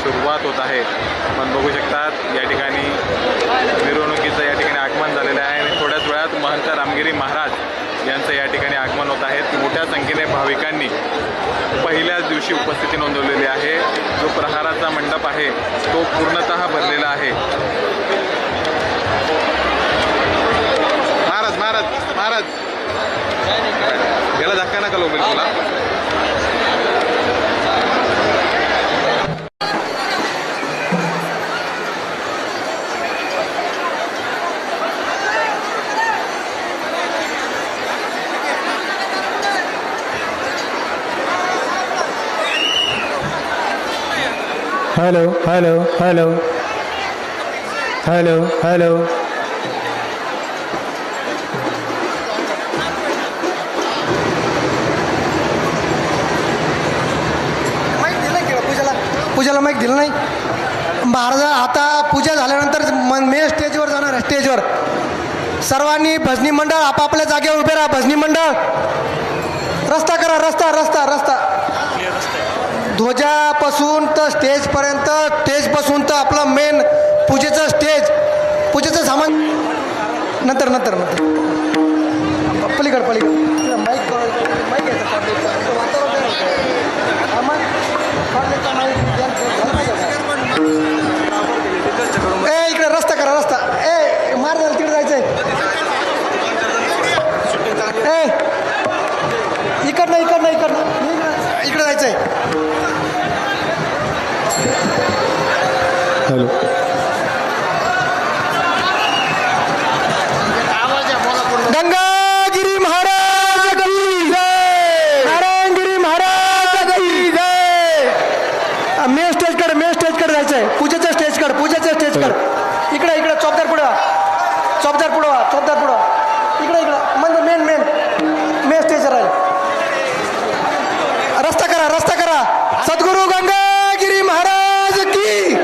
सुरुवात होत आहे. आपण बघू शकतात या ठिकाणी मिरवणुकीचं या ठिकाणी आगमन झालेलं आहे आणि थोड्याच वेळात महंत रामगिरी महाराज यांचं या ठिकाणी आगमन होत आहे. मोठ्या संख्येने भाविकांनी पहिल्याच दिवशी उपस्थिती नोंदवलेली आहे. जो प्रहाराचा मंडप आहे तो पूर्णतः भरलेला आहे. महाराज महाराज महाराज याला धक्का नका लागेल तुला. Hello hello hello hello hello mic दिलं नाही पूजाला माईक दिलं नाही. महाराज आता पूजा झाल्यानंतर मेन स्टेजवर जाणार आहे. स्टेजवर सर्वांनी भजनी मंडळ आपापल्या जागेवर उभे राहा. भजनी मंडळ रस्ता करा. रस्ता रस्ता रस्ता ध्वजापासून तर स्टेजपर्यंत, स्टेजपासून तर आपलं मेन पूजेचं स्टेज, पूजेचं सामान नंतर नंतर नंतर पलीकडं पलीकडं माईक माईक ए इकडे रस्ता करा. रस्ता ए मार झालं तिकडे जायचंय. ए इकडनं इकडनं इकडनं इकडे जायचंय. हेलो गंगागिरी महाराज की जय. नारायणगिरी महाराज की जय. मेन स्टेजकडे जायचंय. पूजेचं स्टेजकडे, पूजेचं स्टेजकडे. इकडे इकडे चौपदार पुढं व्हा. चौपदार पुढं व्हा. चौपदार पुढं व्हा. इकडे इकडं म्हणजे मेन स्टेजवर आहे. रस्ता करा. रस्ता करा. सद्गुरू गंगागिरी महाराज की,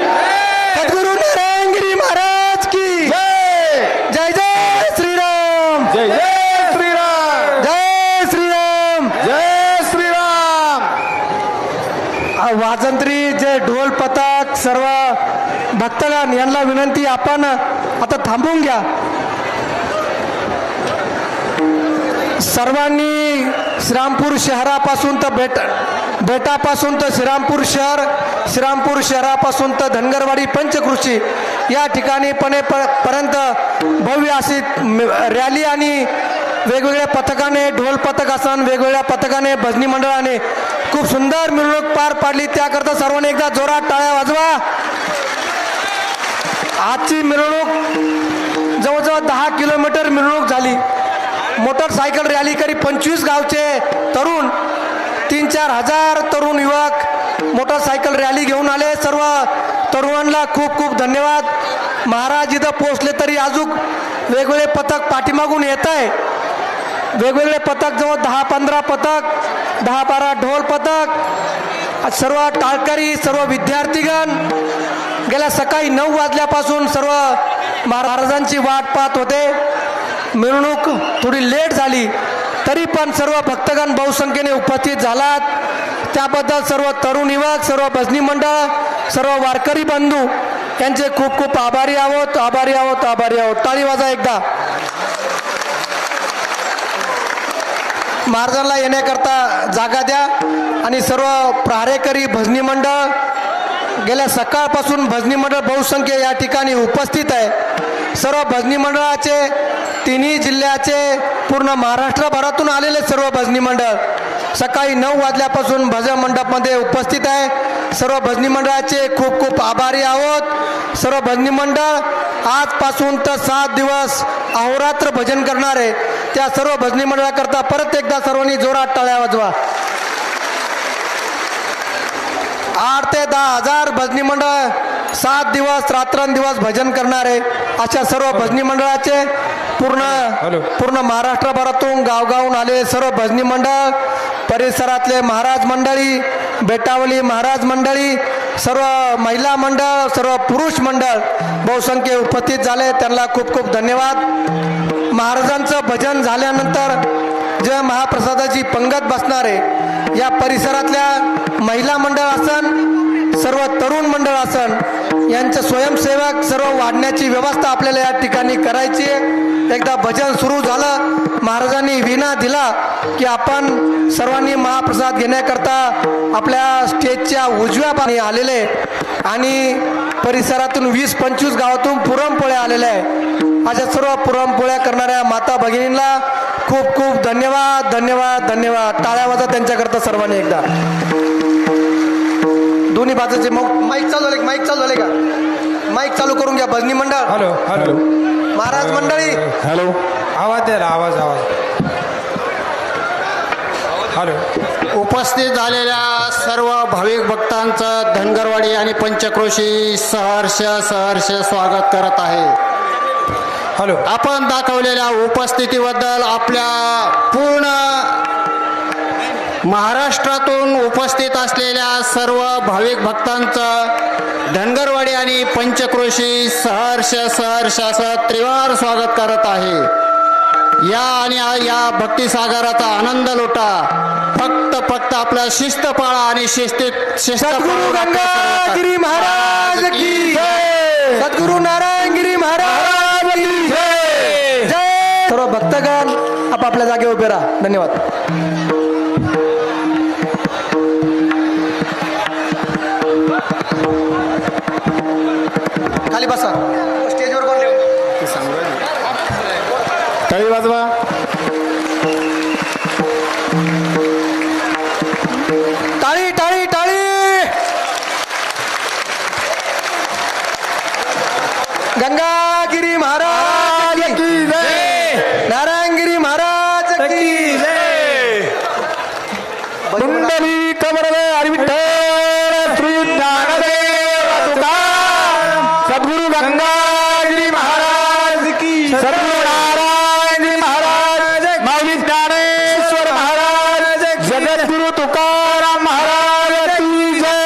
सद्गुरू नारायणगिरी महाराज की जय. जय जय श्रीराम. जय जय श्रीराम. जय श्रीराम. जय श्रीराम. वाजंत्री जे ढोल पथक सर्व भक्तगण यांना विनंती, आपण आता थांबून घ्या. सर्वांनी श्रीरामपूर शहरापासून तर बेटापासून तर श्रीरामपूर शहर, श्रीरामपूर शहरापासून तर धनगरवाडी पंचकृषी या ठिकाणी पर्यंत भव्य अशी रॅली आणि वेगवेगळ्या पथकाने, ढोल पथक असन वेगवेगळ्या पथकाने, भजनी मंडळाने खूप सुंदर मिरवणूक पार पाडली. त्याकरता सर्वांनी एकदा जोरात टाळ्या वाजवा. आजची मिरवणूक जवळजवळ 10 किलोमीटर मिरवणूक झाली. मोटरसायकल रॅली करी 25 गावचे तरुण, 3-4 हजार तरुण युवक मोटरसायकल रॅली घेऊन आले. सर्व तरुणांना खूप खूप धन्यवाद. महाराज इथं पोहोचले तरी अजून वेगवेगळे पथक पाठीमागून येत आहे. वेगवेगळे पथक जवळ 10-15 पथक, 10-12 ढोल पथक, सर्व टाळकरी, सर्व विद्यार्थीगण गेल्या सकाळी 9 वाजल्यापासून सर्व महाराजांची वाट पाहत होते. मिरवणूक थोडी लेट झाली तरी पण सर्व भक्तगण बहुसंख्येने उपस्थित झालात. त्याबद्दल सर्व तरुण युवक, सर्व भजनी मंडळ, सर्व वारकरी बंधू यांचे खूप खूप आभारी आहोत. आभारी आहोत. आभारी आहोत. टाळी वाजा एकदा. महाराजांना येण्याकरता जागा द्या. आणि सर्व प्रहारेकरी भजनी मंडळ गेल्या सकाळपासून भजनी मंडळ बहुसंख्य या ठिकाणी उपस्थित आहे. सर्व भजनी मंडळाचे, तिन्ही जिल्ह्याचे, पूर्ण महाराष्ट्रभरातून आलेले सर्व भजनी मंडळ सकाळी 9 वाजल्यापासून भजन मंडपमध्ये उपस्थित आहे. सर्व भजनी मंडळाचे खूप खूप आभारी आहोत. सर्व भजनी मंडळ आजपासून तर 7 दिवस अहोरात्र भजन करणार आहे. त्या सर्व भजनी मंडळाकरता परत एकदा सर्वांनी जोरात टाळ्या वाजवा. 8 ते 10 हजार भजनी मंडळ 7 दिवस रात्रंदिवस भजन करणारे अशा सर्व भजनी मंडळाचे पूर्ण महाराष्ट्रभरातून गावगावून आले सर्व भजनी मंडळ, परिसरातले महाराज मंडळी, बेटावली महाराज मंडळी, सर्व महिला मंडळ, सर्व पुरुष मंडळ बहुसंख्य उपस्थित झाले. त्यांना खूप खूप धन्यवाद. महाराजांचं भजन झाल्यानंतर जे महाप्रसादाची पंगत बसणार आहे, या परिसरातल्या महिला मंडळ असन, सर्व तरुण मंडळ असन यांचे स्वयंसेवक सर्व वाढण्याची व्यवस्था आपल्याला या ठिकाणी करायची आहे. एकदा भजन सुरू झालं, महाराजांनी विना दिला की आपण सर्वांनी महाप्रसाद घेण्याकरता आपल्या स्टेजच्या उजव्या बाजूने आलेले आणि परिसरातून 20-25 गावातून पुरणपोळ्या आलेल्या आहे. अशा सर्व पुरणपोळ्या करणाऱ्या माता भगिनींना खूप खूप धन्यवाद धन्यवाद धन्यवाद. टाळ्या वाजा त्यांच्याकरता सर्वांनी एकदा. दोन्ही बाजूचे माईक चालू झाले का? माईक चालू करून घ्या भजनी मंडळ. हॅलो हॅलो महाराज मंडळी हॅलो, आवाज द्या, आवाज. हॅलो. उपस्थित झालेल्या सर्व भाविक भक्तांचं धनगरवाडी आणि पंचक्रोशी सहर्ष स्वागत करत आहे. हॅलो. आपण दाखवलेल्या उपस्थितीबद्दल आपल्या पूर्ण महाराष्ट्रातून उपस्थित असलेल्या सर्व भाविक भक्तांचं धनगरवाडी आणि पंचक्रोशी सहर्ष असं त्रिवार स्वागत करत आहे. या आणि या भक्तिसागराचा आनंद लुटा. फक्त आपला शिस्त पाळा आणि शिस्त सद्गुरु गंगागिरी महाराज की जय. सद्गुरु नारायणगिरी महाराज की जय. जय. सर्व भक्तगण आपापल्या जागेवर उभे राहा. धन्यवाद. खाली बसा. स्टेजवर कोण टाळी वाजवा. टाळी टाळी टाळी. गंगागिरी महाराज की जय. नारायणगिरी महाराज की जय. कुंडली कमरवे हरी विठ्ठल श्री ज्ञानदेव तुकाराम. सद्गुरु गंगागिरी महाराज की, सद्गुरु नारायणगिरी महाराज, माऊली ज्ञानेश्वर महाराज, जगद्गुरु तुकाराम महाराज की जय.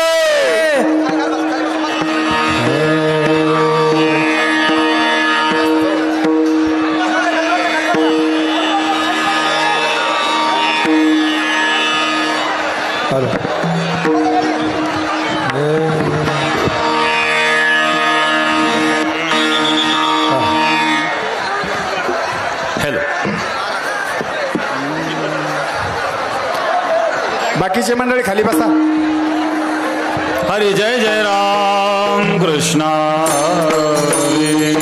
हॅलो. बाकीचे मंडळी खाली बसा. हरी जय जय राम कृष्ण हरी.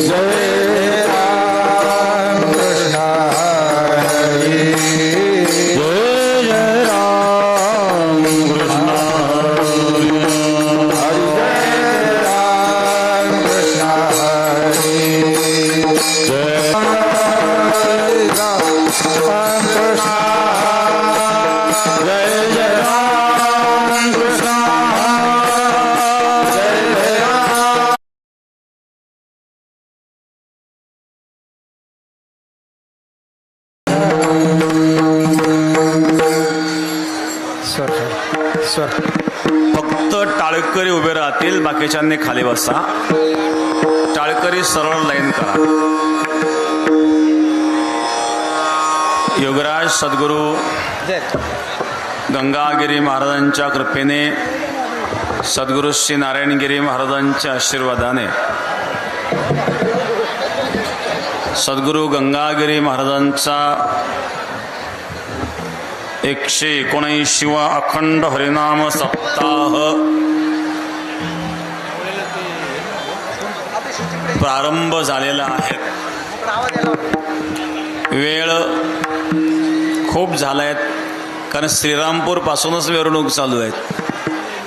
जय राम कृष्ण हरी. जय जय राम कृष्ण हरी. जय राम कृष्ण हरी. जय राम कृष्ण. जय जय राम कृष्ण जय जय राम. फक्त टाळकरी उभे राहतील, बाकीच्यांनी खाली बसा. टाळकरी सरळ लाईन करा. योगराज सद्गुरू गंगागिरी महाराजांच्या कृपेने, सद्गुरू श्री नारायणगिरी महाराजांच्या आशीर्वादाने, सद्गुरू गंगागिरी महाराजांचा 179वा अखंड हरिनाम सप्ताह प्रारंभ झालेला आहे. वेळ खूप झालाय, कारण श्रीरामपूर पासूनच मिरवणूक चालू आहेत.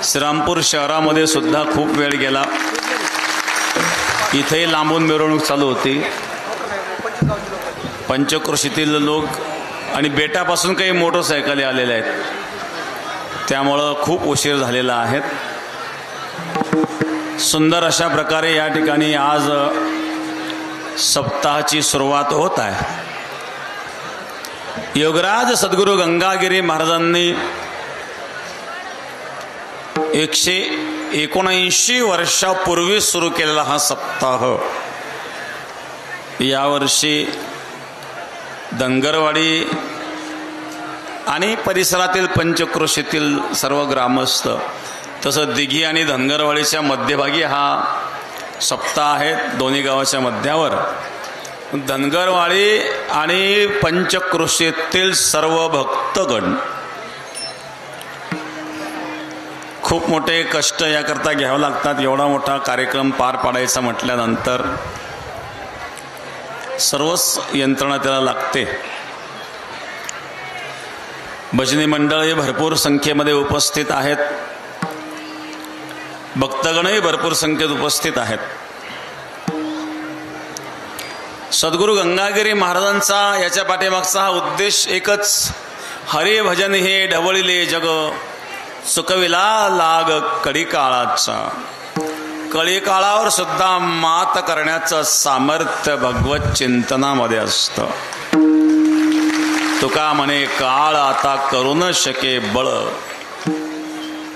श्रीरामपूर शहरामध्ये सुद्धा खूप वेळ गेला. इथेही लांबून मिरवणूक चालू होती. पंचक्रोशीतील लोक आणि बेटापासून काही मोटरसायकली आलेल्या आहेत, त्यामुळं खूप उशीर झालेला आहे. सुंदर अशा प्रकारे या ठिकाणी आज सप्ताहाची सुरुवात होत आहे. योगराज सद्गुरू गंगागिरी महाराजांनी 179 वर्षापूर्वी सुरू केलेला हा सप्ताह यावर्षी धनगरवाडी आणि परिसरातील पंचक्रोशीतील सर्व ग्रामस्थ तसं दिघी आणि धनगरवाडीच्या मध्यभागी हा सप्ताह आहे, दोन्ही गावाच्या मध्यावर. धनगरवाडी आणि पंचक्रोशीतील सर्व भक्तगण खूप मोठे कष्ट याकरता घ्यावं लागतात. एवढा मोठा कार्यक्रम पार पाडायचा म्हटल्यानंतर सर्वच यंत्रणा त्याला लागते. भजनी मंडळही भरपूर संख्येमध्ये उपस्थित आहेत, भक्तगणही भरपूर संख्येत उपस्थित आहेत. सद्गुरू गंगागिरी महाराजांचा याच्या पाठीमागचा हा उद्देश एकच, हरिभजन हे ढवळिले जग, सुकविला लाग कळीकाळाचा. कळीकाळावर सुद्धा मात करण्याचं सामर्थ्य भगवत चिंतनामध्ये असतं. तुका म्हणे काळ आता करू न शके बळ,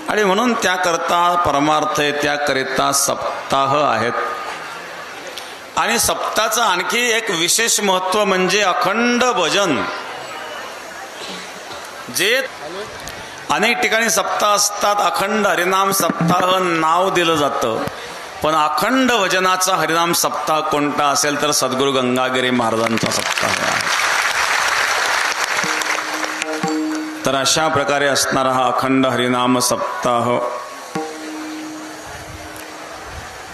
आणि म्हणून त्याकरता परमार्थ आहे, त्याकरिता सप्ताह आहेत. आणि सप्ताहाचं आणखी एक विशेष महत्त्व म्हणजे अखंड भजन. जे अनेक ठिकाणी सप्ताह असतात, अखंड हरिनाम सप्ताह नाव दिलं जातं, पण अखंड भजनाचा हरिनाम सप्ताह कोणता असेल तर सद्गुरू गंगागिरी महाराजांचा सप्ताह आहे. तर अशा प्रकारे असणारा हा अखंड हरिनाम सप्ताह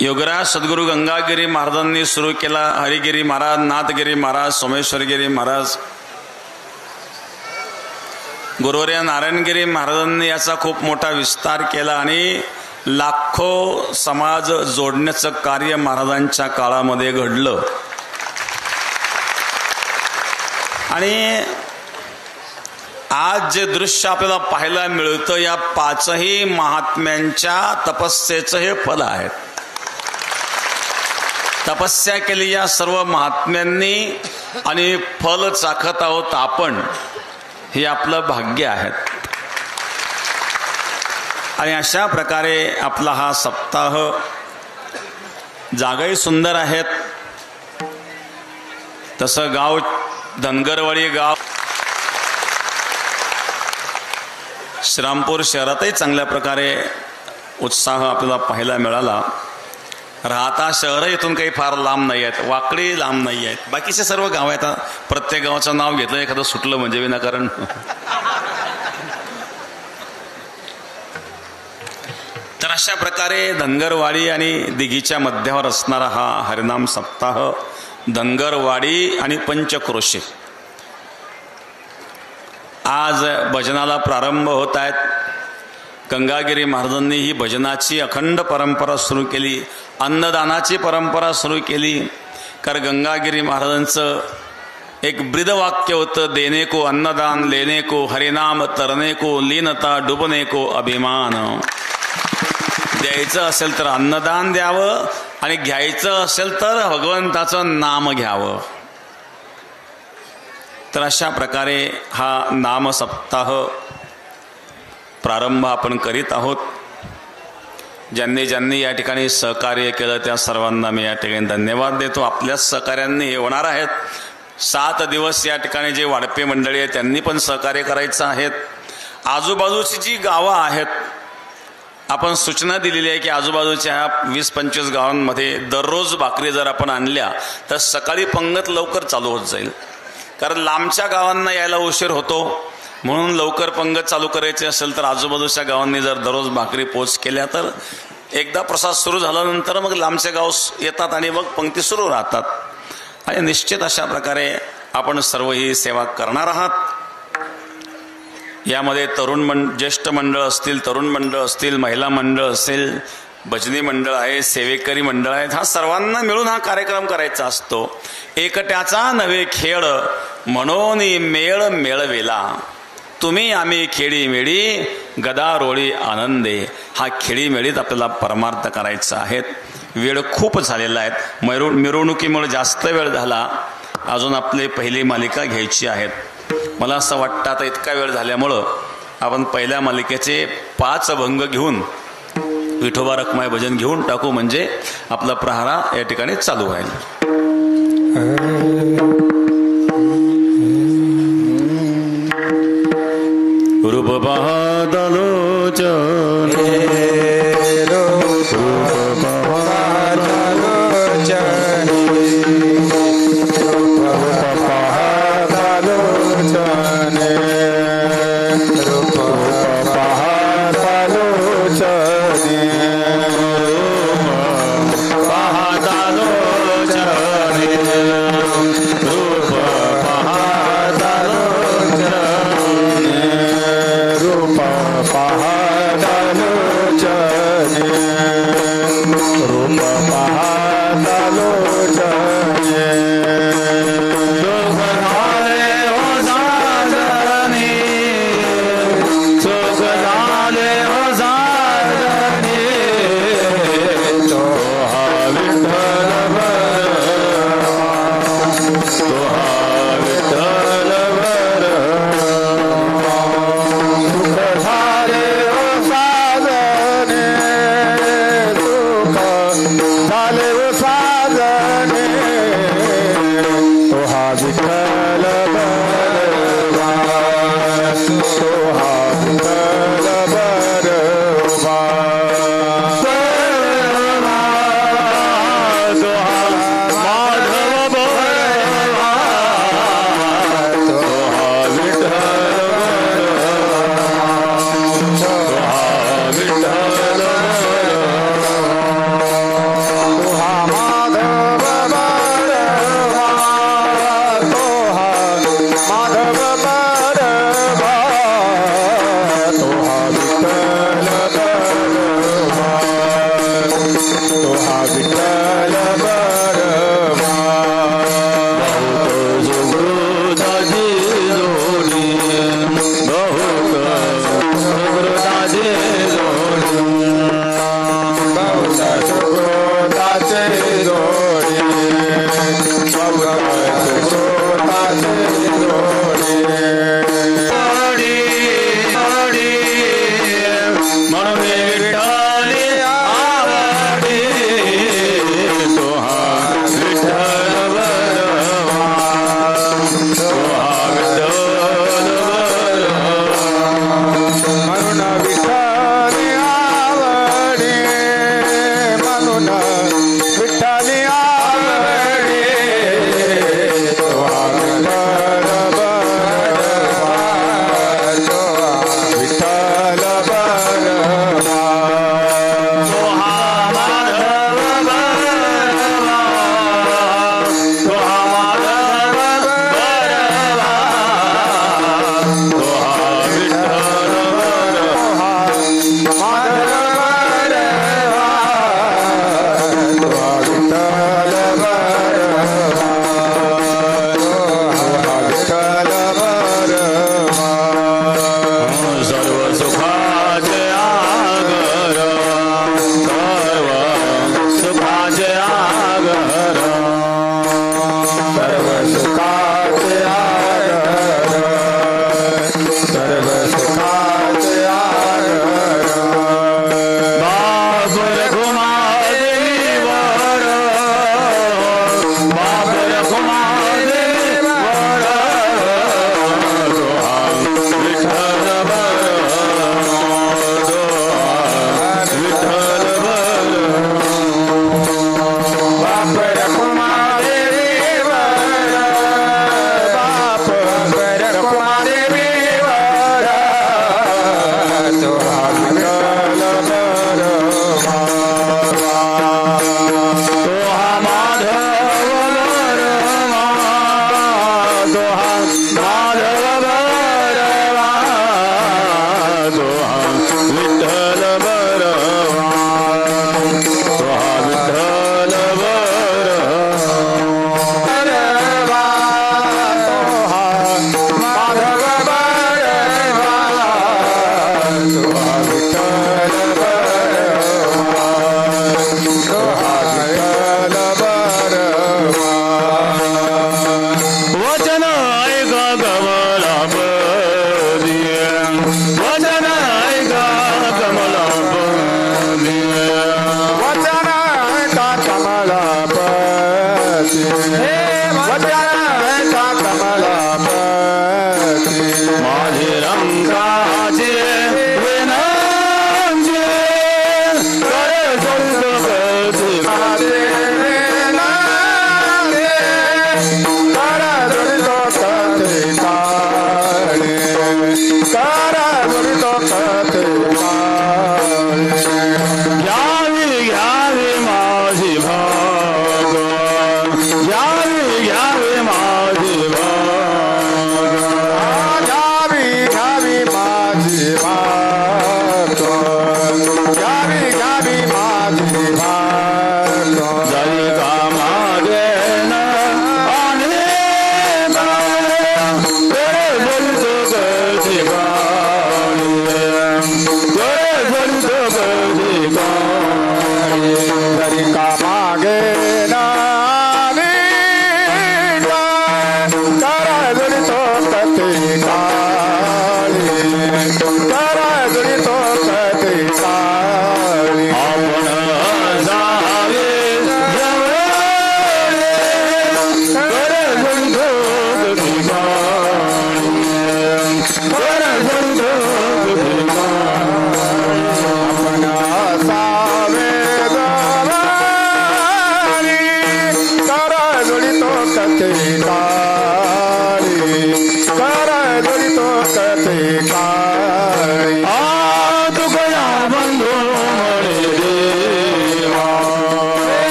योगराज सद्गुरू गंगागिरी महाराजांनी सुरू केला. हरिगिरी महाराज, नाथगिरी महाराज, सोमेश्वरगिरी महाराज, गुरुवर्य नारायणगिरी महाराजांनी याचा खूप मोठा विस्तार केला आणि लाखो समाज जोडण्याचं कार्य महाराजांच्या काळामध्ये घडलं. आणि आज जे दृश्य आपल्याला पाहायला मिळतं, या पाचही महात्म्यांच्या तपस्येचं हे फल आहे. तपस्या केली या सर्व महात्म्यांनी आणि फल चाखत आहोत आपण, हे आपलं भाग्य आहे. आणि अशा प्रकारे आपला हा सप्ताह, जागाही सुंदर आहेत. तसं गाव धनगरवाडी गाव श्रीरामपूर शहरातही चांगल्या प्रकारे उत्साह आपल्याला पाहायला मिळाला. राहता शहर इथून काही फार लांब नाही आहेत, वाकडी लांब नाही आहेत. बाकीचे सर्व गाव आहेत. प्रत्येक गावाचं नाव घेतलं एखादं सुटलं म्हणजे विनाकारण. तर अशा प्रकारे धनगरवाडी आणि दिघीच्या मध्यावर असणारा हा हरिनाम सप्ताह, धनगरवाडी आणि पंचक्रोशी. आज भजनाला प्रारंभ होत आहेत. गंगागिरी महाराजांनी ही भजनाची अखंड परंपरा सुरू केली, अन्नदानाची परंपरा सुरू केली. कारण गंगागिरी महाराजांचं एक ब्रीदवाक्य होतं, देणे को अन्नदान, लेने को हरिनाम, तरणे को लीनता, डुबणे को अभिमान. द्यायचं असेल तर अन्नदान द्यावं आणि घ्यायचं असेल तर भगवंताचं नाम घ्यावं. तर अशा प्रकारे हा नाम सप्ताह प्रारंभ आपण करीत आहोत. ज्यांनी ज्यांनी या ठिकाणी सहकार्य केलं त्या सर्वांना मी या ठिकाणी धन्यवाद देतो. आपल्याच सहकार्यांनी हे होणार आहेत. 7 दिवस या ठिकाणी जे वाडपे मंडळी आहेत त्यांनी पण सहकार्य करायचं आहेत. आजूबाजूची जी गावं आहेत, आपण सूचना दिलेली आहे की आजूबाजूच्या 20-25 गावांमध्ये दररोज भाकरी जर आपण आणल्या तर सकाळी पंगत लवकर चालू होत जाईल. कारण लांबच्या गावांना यायला उशीर होतो, म्हणून लवकर पंगत चालू करायची असेल तर आजूबाजूच्या गावांनी जर दररोज भाकरी पोच केल्या तर एकदा प्रसाद सुरू झाल्यानंतर मग लांबचे गाव येतात आणि मग पंक्ती सुरू राहतात. आणि निश्चित अशा प्रकारे आपण सर्व ही सेवा करणार आहात. यामध्ये ज्येष्ठ मंडळ असतील, तरुण मंडळ असतील, महिला मंडळ असेल, भजनी मंडळ आहे, सेवेकरी मंडळ आहेत. हा सर्वांना मिळून हा कार्यक्रम करायचा असतो. एकट्याचा नव्हे खेळ म्हणून मेळ मेळवेला, तुम्ही आम्ही खेडी मेळी गदारोळी आनंदे. हा खेडी मेळीत आपल्याला परमार्थ करायचा आहे. वेळ खूप झालेला आहे, मिरवणुकीमुळे जास्त वेळ झाला. अजून आपली पहिली मालिका घ्यायची आहेत. मला असं वाटतं आता इतका वेळ झाल्यामुळं आपण पहिल्या मालिकेचे 5 भंग घेऊन विठोबा रखमाई भजन घेऊन टाकू, म्हणजे आपला प्रहारा या ठिकाणी चालू होईल. रूपपादलोचने विठ्ठल बरवा सोहा विठ्ठल बरवा माधव बरवा सोहा विठ्ठल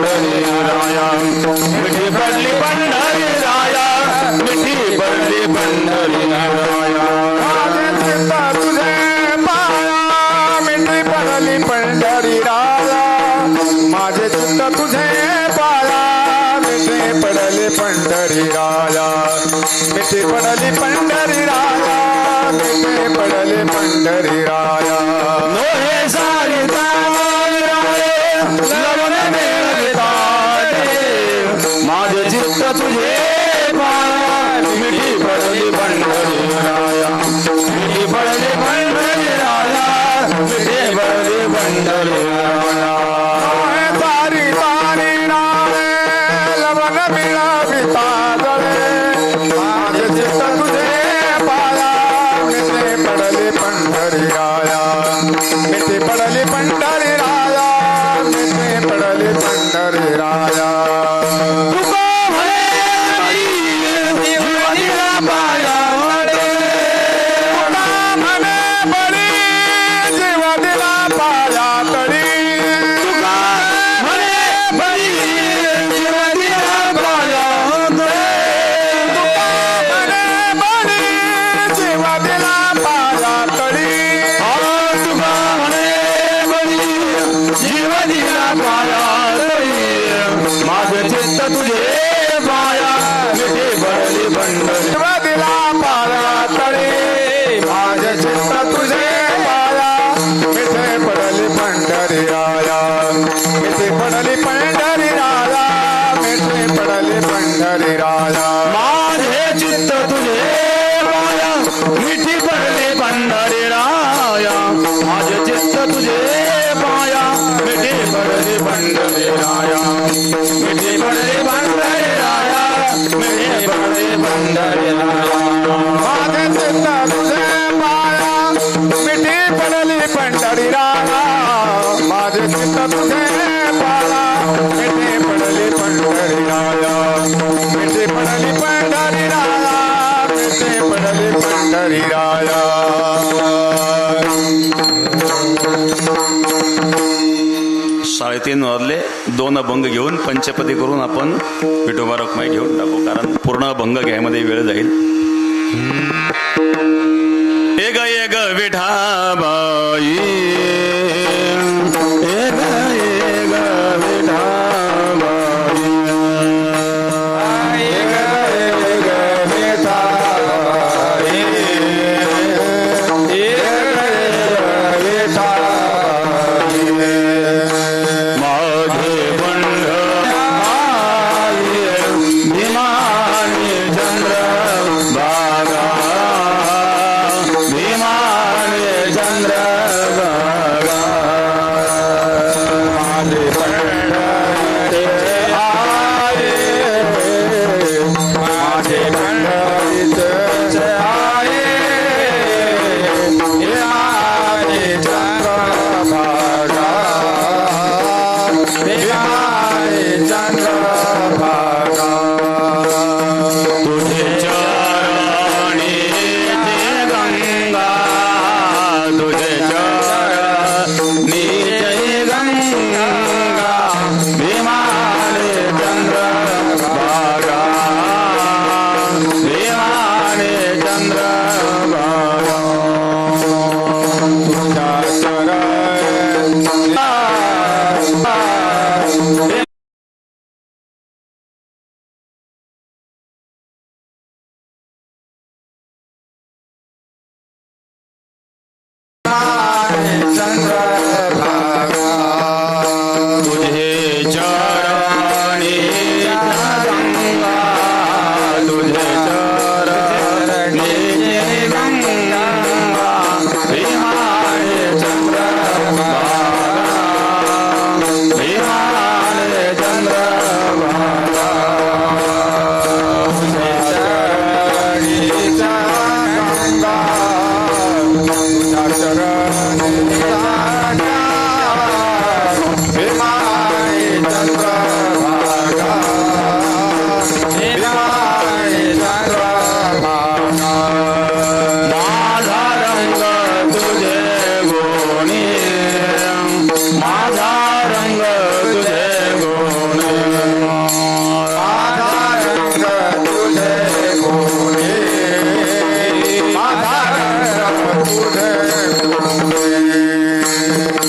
पंढरी राया मिठी पडली पंढरी राया मिठी पडली पंढरी राया माझे चित्त तुझे पाया मिठी पडली पंढरी राया माझे चित्त तुझे पाया मिठी पडली पंढरी राया मिठी पडली पंढरी राया मिठी पडली पंढरी राया नोहे सारिता लवण मिळविता माझे चित्त तुझे पाया मिठी पडली पंढरी राया मिठी पडली पंढरी राया मिठी पडली पंढरी राया तारी तारी नाळे लवण मिळविता जळे माझे चित्त तुझे पाया मिठी पडली पंढरी राया मिठी पडली पंढरी राया मिठी पडली पंढरी राया तुका म्हणे जीवनीला पाया वडे तुका म्हणे बळी जीवनीला पाया तळी तुका म्हणे बळी जीवनीला पाया तळी तुका म्हणे बळी जीवनीला पाया तळी तुका म्हणे बळी जीवनीला पाया तळी माझे चित्त तुझे पाया मिठी पडली पंढरी जीवनीला पाया तळी माझे चित्त तुझे पाया मिठी पडली पंढरी राया मिठी पडली पंढरी राया मिठी पडली पंढरी राया माझे चित्त तुझे पाया मिठी पडली पंढरी राया माझे चित्त तुझे पाया मिठी पडली पंढरी राया मिठी पडली पंढरी राया मिठी पडली पंढरी राया माझे चित्त तुझे पाया मिठी पडली पंढरी राया माझे चित्त तुझे पाया मिठी पडली पंढरी राया मिठी पडली पंढरी राया मिठी पडली पंढरी राया साडेतीन वाजले 2 अभंग घेऊन पंचपदी करून आपण विठोबा रखमाई घेऊन टाकू कारण पूर्ण अभंग घ्यायमध्ये वेळ जाईल एक विठाबाई एक विठाबाई एक विठाबाई माझे पंढरी भीमानी चंद्र बागा भीमानी चंद्र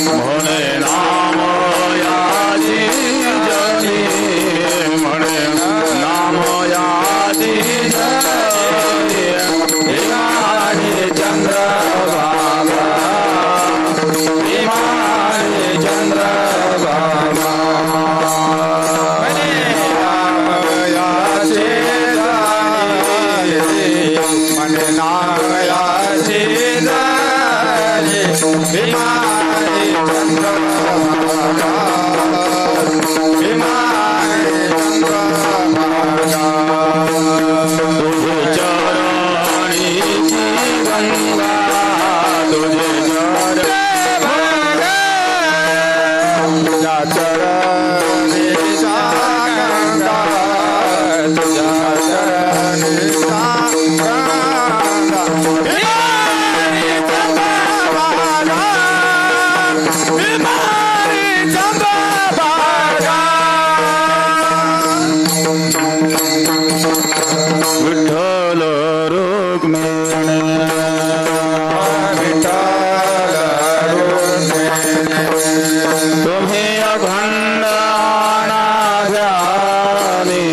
म्हणे नाम याची जनी म्हणे नाम याची जनी विमाने चंद्रभागा विमाने चंद्रभागा म्हणे नाम याची जनी म्हणे नाम याची जनी विमाने चंद्रभागा विमाने चंद्रभागा तुझे चरणीची गंगा तुझे तुझ्या चरणीचा गंगा तुझ्या चरणीचा गंगा विमाने चंद्रभागा विमाने चंद्रभागा विठ्ठल रुक्मिणी विठ्ठल रुक्मिणी तुम्ही अखंड अनाध्यानी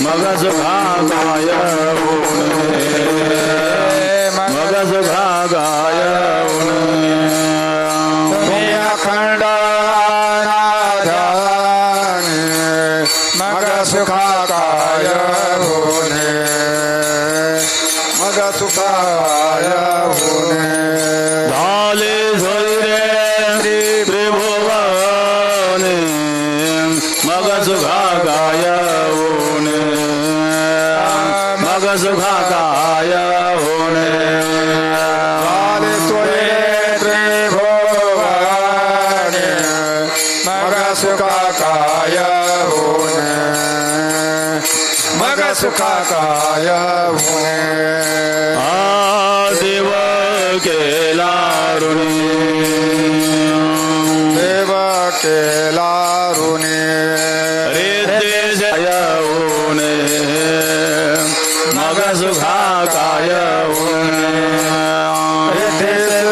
मग सुखा गाय मग सुखा गाय तुम्ही अखंड अनाध्यानी मग सुखा गाय मग सुखा गाय झाले झैरे त्रिभुवने मग सुखा गाय मग सुखा गाय झाले सोयरे त्रिभुवने मग सुखा गाय मग सुखा गाय देव केला ऋणी देव केला ऋणी रे जयने मग सुखा काय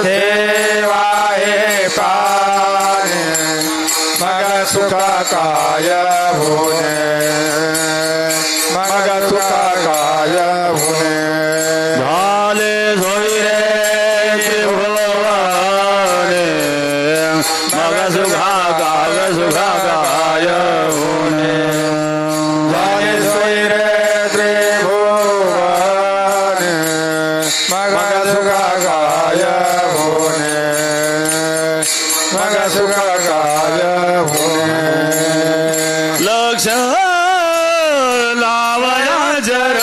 देवाये पाने मग सुखा काय होणे मग सुखा काय होणे झाले झोईरे त्रिभुवने मग सुखा काय होणे झाले झोईरे त्रिभुवने मग सुखा काय होणे मग सुखा काय होणे लक्ष लावया जर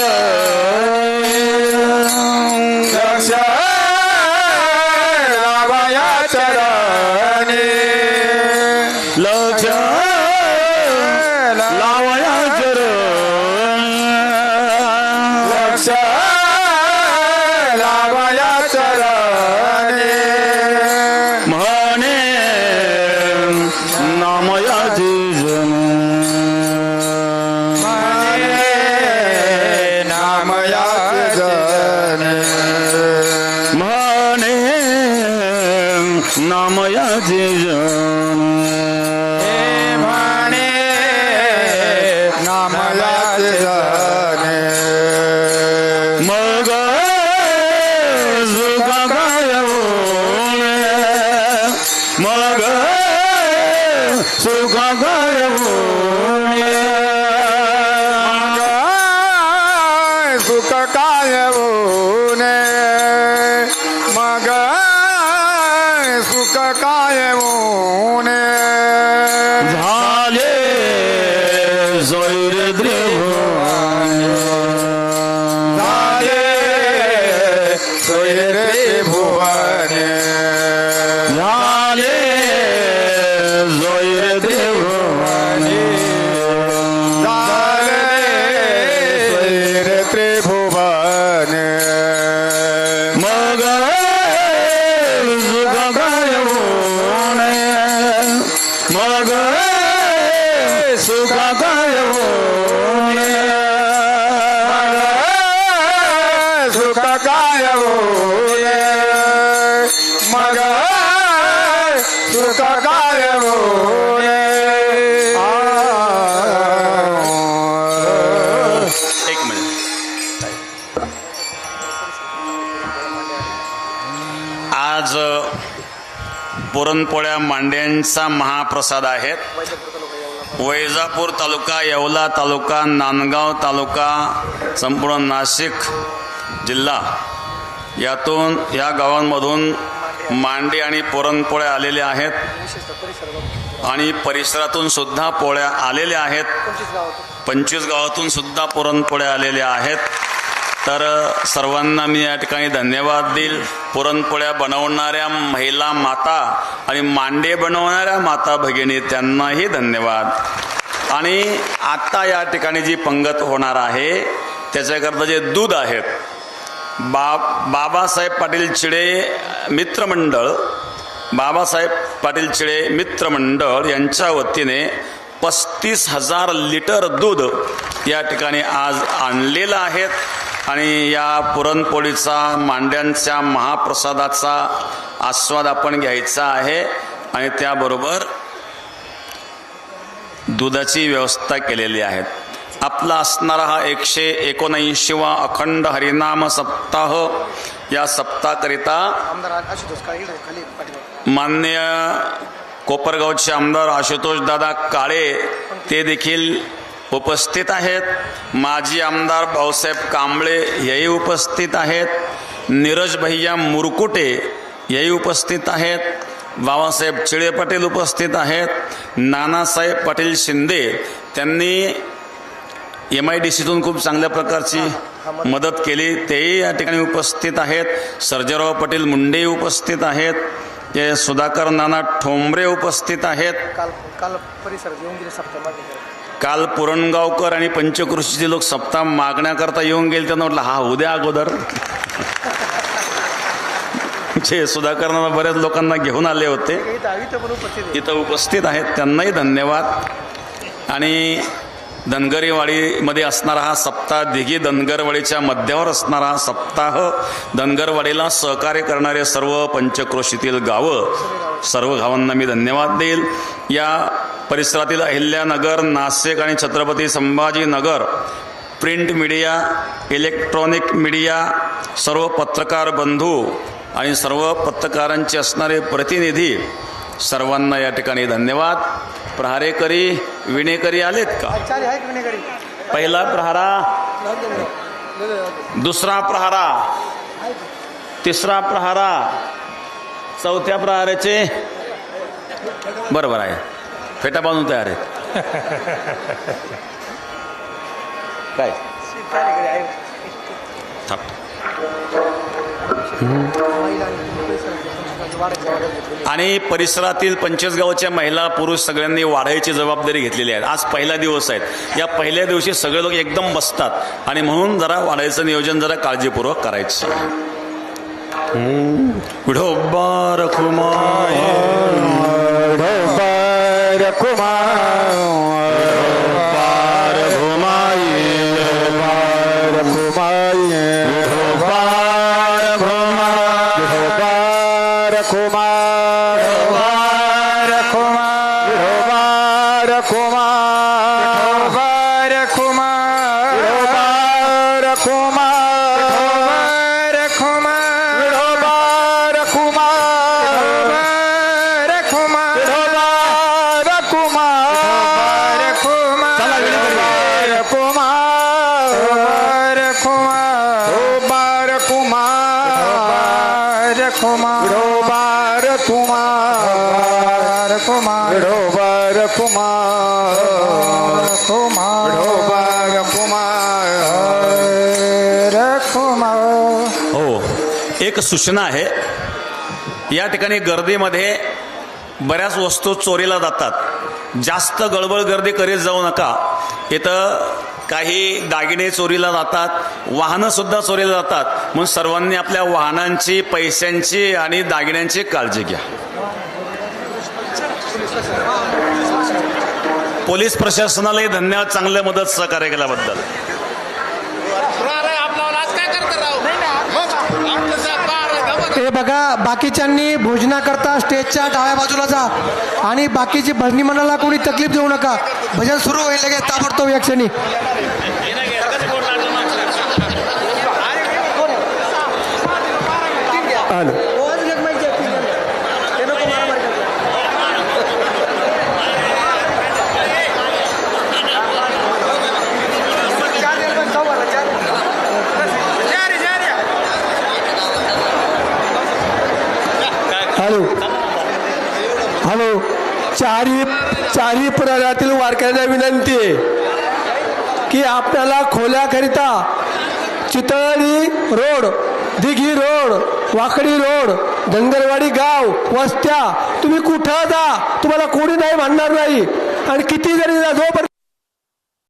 लक्ष लावया चरणी लक्ष लावया चरणी लक्ष लावया चरणी म्हणे नामयाची जन म्हणे नामयाचे जन म्हणे नामयाचे जन मग सुख काय मग सुख काय सुख काय होणे मग सुख काय होणे झाले सोयरे त्रिभुवने झाले सोयरे त्रिभुवने झाले सोयरे त्रिभुवने झाले सोयरे त्रिभुवने मग सुख काय होणे मग सुख काय होणे सुख काय होणे सुखकार होणे एक मिनिट. आज पुरणपोळ्या मांड्यांचा महाप्रसाद आहेत. वैजापूर तालुका, येवला तालुका, नांदगाव तालुका, संपूर्ण नाशिक जिल्हा यातून या गावांमधून मांडे आणि पुरणपोळ्या आलेल्या आहेत आणि परिसरातून सुद्धा पोळ्या आलेल्या आहेत. 25 गावातून सुद्धा पुरणपोळ्या आलेल्या आहेत. तर सर्वांना मी या ठिकाणी धन्यवाद देईल. पुरणपोळ्या बनवणाऱ्या महिला माता आणि मांडे बनवणाऱ्या माता भगिनी त्यांनाही धन्यवाद. आणि आता या ठिकाणी जी पंगत होणार आहे त्याच्याकरता जे दूध आहेत, बाबासाहेब पाटील चिडे मित्रमंडळ, बाबासाहेब पाटील चिडे मित्रमंडळ यांच्या वतीने 35,000 लिटर दूध या ठिकाणी आज आणलेलं आहे. आणि या पुरणपोळीचा, मांड्यांच्या महाप्रसादाचा आस्वाद आपण घ्यायचा आहे आणि त्याबरोबर दुधाची व्यवस्था केलेली आहे. आपला असणारा हा 179वा अखंड हरिनाम सप्ताह. या सप्ताहाकरिता माननीय कोपरगावचे आमदार आशुतोष दादा काळे ते देखील उपस्थित आहेत. माजी आमदार भाऊसाहेब कांबळे हेही उपस्थित आहेत. नीरज भैया मुरकुटे हेही उपस्थित आहेत. बाबासाहेब चिळे पाटील उपस्थित आहेत. नानासाहेब पाटील शिंदे त्यांनी MIDCतून खूप चांगल्या प्रकारची मदत केली, तेही या ठिकाणी उपस्थित आहेत. सर्जेराव पाटील मुंडे उपस्थित आहेत. ते सुधाकर नाना ठोंबरे उपस्थित आहेत. काल पुरणगावकर आणि पंचकृषीचे लोक सप्ताह मागण्याकरता येऊन गेले. त्यांना म्हटलं हा उद्या अगोदर सुधाकर नाना बऱ्याच लोकांना घेऊन आले होते, इथं उपस्थित आहेत. त्यांनाही धन्यवाद. आणि धनगरीवाडीमध्ये असणारा हा सप्ताह, दिघी धनगरवाडीच्या मध्यावर असणारा हा सप्ताह, धनगरवाडीला सहकार्य करणारे सर्व पंचक्रोशीतील गावं, सर्व गावांना मी धन्यवाद देईल. या परिसरातील अहिल्यानगर, नाशिक आणि Chhatrapati Sambhajinagar print media, electronic media, सर्व पत्रकार बंधू आणि सर्व पत्रकारांचे असणारे प्रतिनिधी सर्वांना या ठिकाणी धन्यवाद. प्रहारेकरी, विणेकरी आलेत का? पहिला प्रहारा, दुसरा प्रहारा, तिसरा प्रहारा, चौथ्या प्रहाराचे बरोबर आहे. फेटा बांधून तयार आहेत काय? आणि परिसरातील 25 गावच्या महिला पुरुष सगळ्यांनी वाढायची जबाबदारी घेतलेली आहे. आज पहिला दिवस आहे. या पहिल्या दिवशी सगळे लोक एकदम बसतात आणि म्हणून जरा वाढायचं नियोजन जरा काळजीपूर्वक करायचं. विठोबा रखुमाई, विठोबा रखुमाई, विठोबा रखुमाई, विठोबा रखुमाई, विठोबा रखुमाई, विठोबा रखुमाई, विठोबा रखुमाई, विठोबा रखुमाई, विठोबा हो, एक सूचना आहे. या ठिकाणी गर्दीमध्ये बऱ्याच वस्तू चोरीला जातात. जास्त गडबड गर्दी करीत जाऊ नका. इथं काही दागिने चोरीला जातात, वाहनं सुद्धा चोरीला जातात. म्हणून सर्वांनी आपल्या वाहनांची, पैशांची आणि दागिन्यांची काळजी घ्या. पोलीस प्रशासनालाही धन्यवाद, चांगल्या मदत सहकार्य केल्याबद्दल. हे बघा, बाकीच्यांनी भोजनाकरता स्टेजच्या डाव्या बाजूला जा आणि बाकीची भजनी मंडळाला कोणी तकलीफ देऊ नका. भजन सुरू होईल लगेच ताबडतोब या क्षणी. हॅलो हॅलो, चारही प्रहरातील वारकऱ्यांना विनंती आहे की आपल्याला खोल्याकरिता चितळी रोड, दिघी रोड, वाकडी रोड, धनगरवाडी गाव, वस्त्या, तुम्ही कुठं जा, तुम्हाला कोणी नाही म्हणणार नाही. आणि किती जरी जोपर्यंत